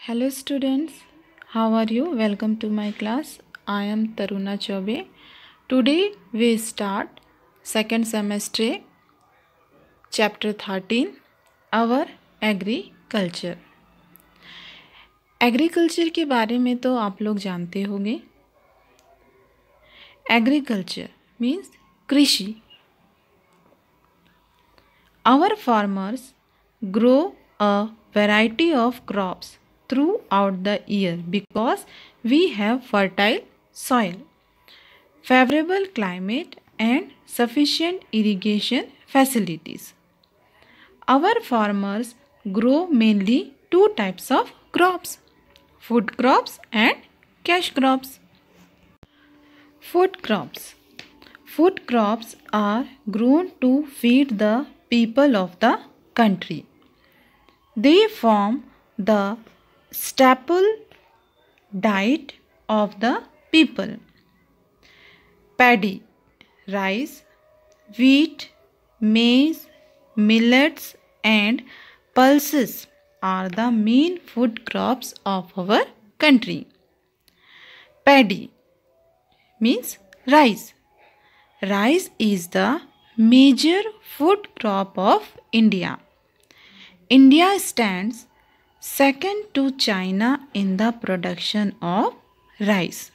Hello students, how are you? Welcome to my class. I am Taruna Chaube. Today we start second semester chapter 13 our agriculture. Agriculture के बारे में तो आप लोग जानते होंगे. एग्रीकल्चर मीन्स कृषि. Our farmers grow a variety of crops throughout the year because we have fertile soil, favorable climate and sufficient irrigation facilities. Our farmers grow mainly two types of crops, food crops and cash crops. Food crops. Food crops are grown to feed the people of the country. They form the staple diet of the people. Paddy, rice, wheat, maize, millets and pulses are the main food crops of our country. Paddy means rice. Rice is the major food crop of India. India stands second to China in the production of rice.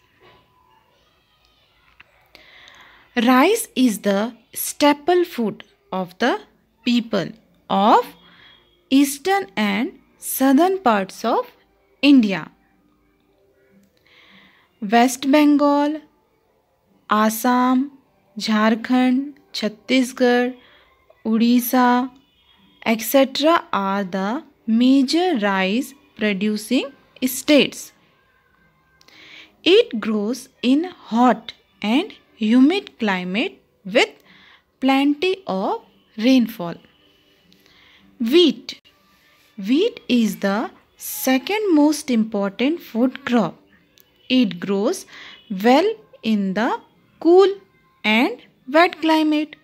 Rice is the staple food of the people of eastern and southern parts of India. West Bengal, Assam, Jharkhand, Chhattisgarh, Odisha, etc. are the major rice producing states. It grows in hot and humid climate with plenty of rainfall. Wheat. Wheat is the second most important food crop. It grows well in the cool and wet climate.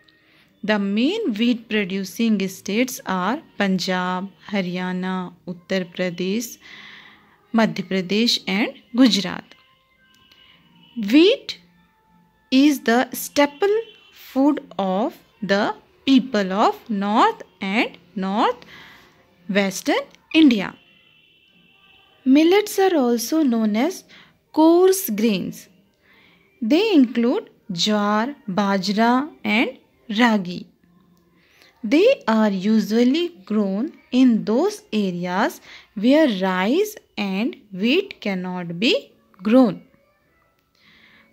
The main wheat producing states are Punjab, Haryana, Uttar Pradesh, Madhya Pradesh and Gujarat. Wheat is the staple food of the people of North and Northwestern India. Millets are also known as coarse grains. They include jowar, bajra and ragi. They are usually grown in those areas where rice and wheat cannot be grown.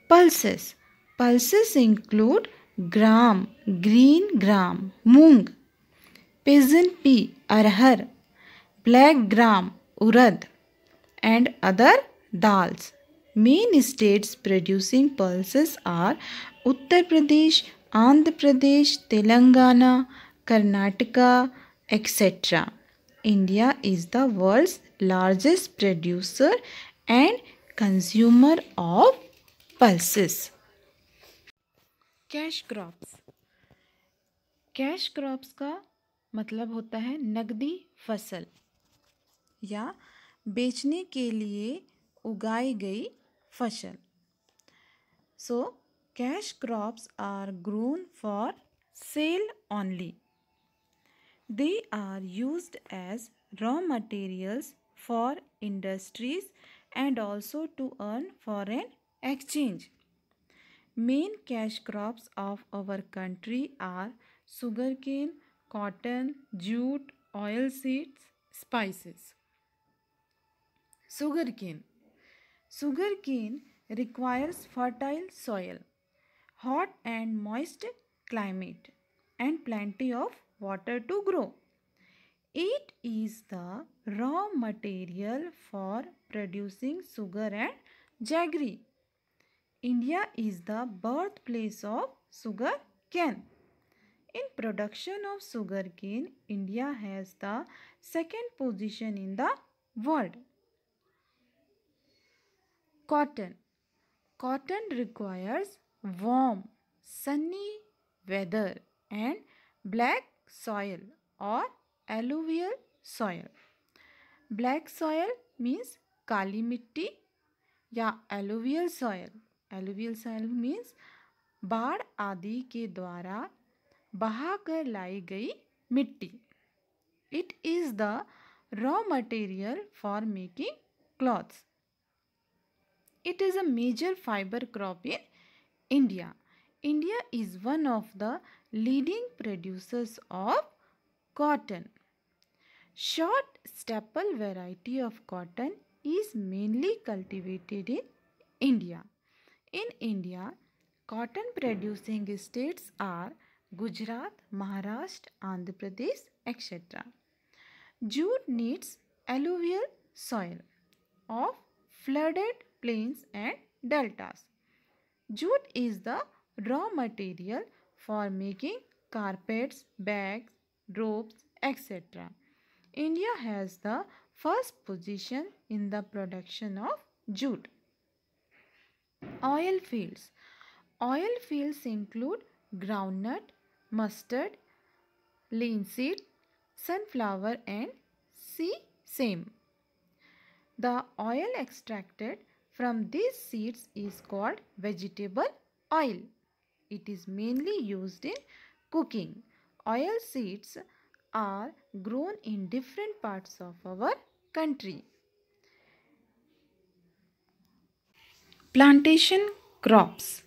Pulses. Pulses include gram, green gram, moong, pigeon pea, arhar, black gram, urad and other dals. Main states producing pulses are Uttar Pradesh, Andhra Pradesh, Telangana, Karnataka, etc. India is the world's largest producer and consumer of pulses. Cash crops. Cash crops का मतलब होता है नकदी फसल या बेचने के लिए उगाई गई फसल. So, cash crops are grown for sale only. They are used as raw materials for industries and also to earn foreign exchange. Main cash crops of our country are sugarcane, cotton, jute, oilseeds, spices. Sugarcane. Sugarcane requires fertile soil, hot and moist climate, and plenty of water to grow. It is the raw material for producing sugar and jaggery. India is the birthplace of sugar cane. In production of sugarcane, India has the second position in the world. Cotton. Cotton requires warm, sunny weather and black soil or alluvial soil. Black soil means काली मिट्टी या alluvial soil. Alluvial soil means बाढ़ आदि के द्वारा बहाकर लाई गई मिट्टी. It is the raw material for making cloths. It is a major fiber crop in India. India is one of the leading producers of cotton. Short staple variety of cotton is mainly cultivated in India. In India, cotton producing states are Gujarat, Maharashtra, Andhra Pradesh, etc. Jute needs alluvial soil of flooded plains and deltas. Jute is the raw material for making carpets, bags, ropes, etc. India has the first position in the production of jute. Oil fields. Oil fields include groundnut, mustard, linseed, sunflower and sesame. The oil extracted from these seeds is called vegetable oil. It is mainly used in cooking. Oil seeds are grown in different parts of our country. Plantation crops.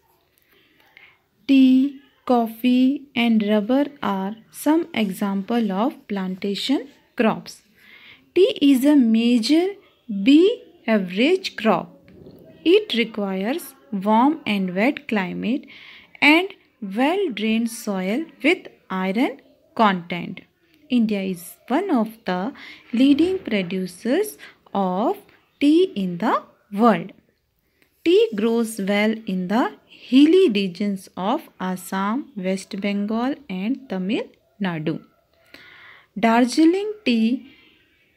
Tea, coffee and rubber are some examples of plantation crops. Tea is a major beverage crop. It requires warm and wet climate and well-drained soil with iron content. India is one of the leading producers of tea in the world. Tea grows well in the hilly regions of Assam, West Bengal and Tamil Nadu. Darjeeling tea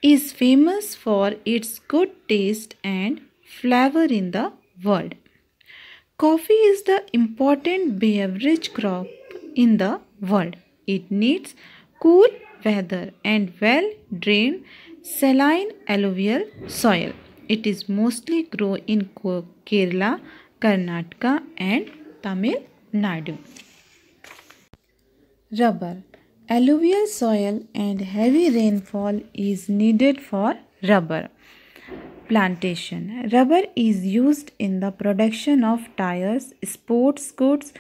is famous for its good taste and flavor in the world. Coffee is the important beverage crop in the world. It needs cool weather and well-drained saline alluvial soil. It is mostly grown in Kerala, Karnataka and Tamil Nadu. Rubber. Alluvial soil and heavy rainfall is needed for rubber plantation. Rubber is used in the production of tires, sports goods,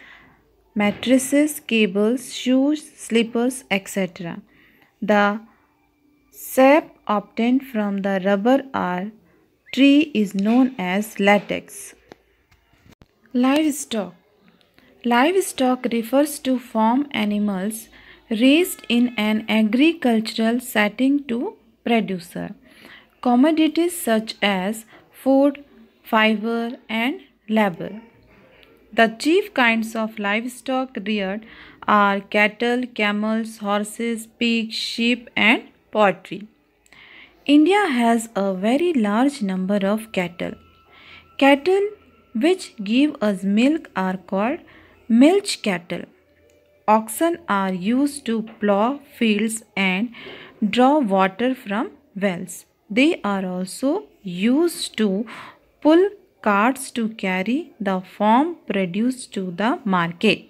mattresses, cables, shoes, slippers, etc. The sap obtained from the rubber tree is known as latex. Livestock. Livestock refers to farm animals raised in an agricultural setting to produce commodities such as food, fiber and labor. The chief kinds of livestock reared are cattle, camels, horses, pigs, sheep and poultry. India has a very large number of cattle. Cattle which give us milk are called milch cattle. Oxen are used to plow fields and draw water from wells. They are also used to pull carts to carry the farm produce to the market.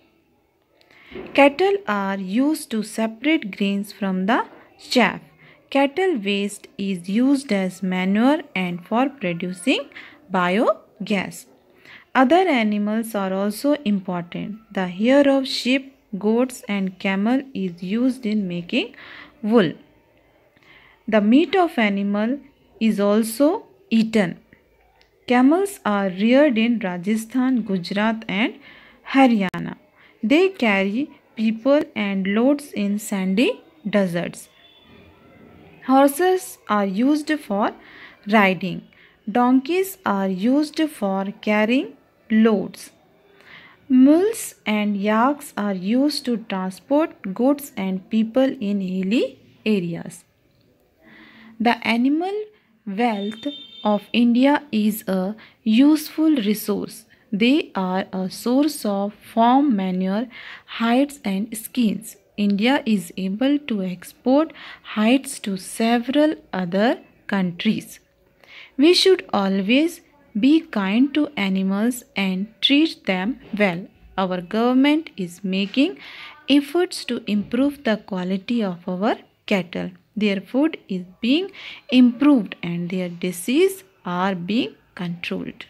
Cattle are used to separate grains from the chaff. Cattle waste is used as manure and for producing biogas. Other animals are also important. The hair of sheep, goats and camel is used in making wool. The meat of animal is also eaten. Camels are reared in Rajasthan, Gujarat and Haryana. They carry people and loads in sandy deserts. Horses are used for riding. Donkeys are used for carrying loads. Mules and yaks are used to transport goods and people in hilly areas. The animal wealth of India is a useful resource. They are a source of farm manure, hides and skins. India is able to export hides to several other countries. We should always be kind to animals and treat them well. Our government is making efforts to improve the quality of our cattle. Their food is being improved and their diseases are being controlled.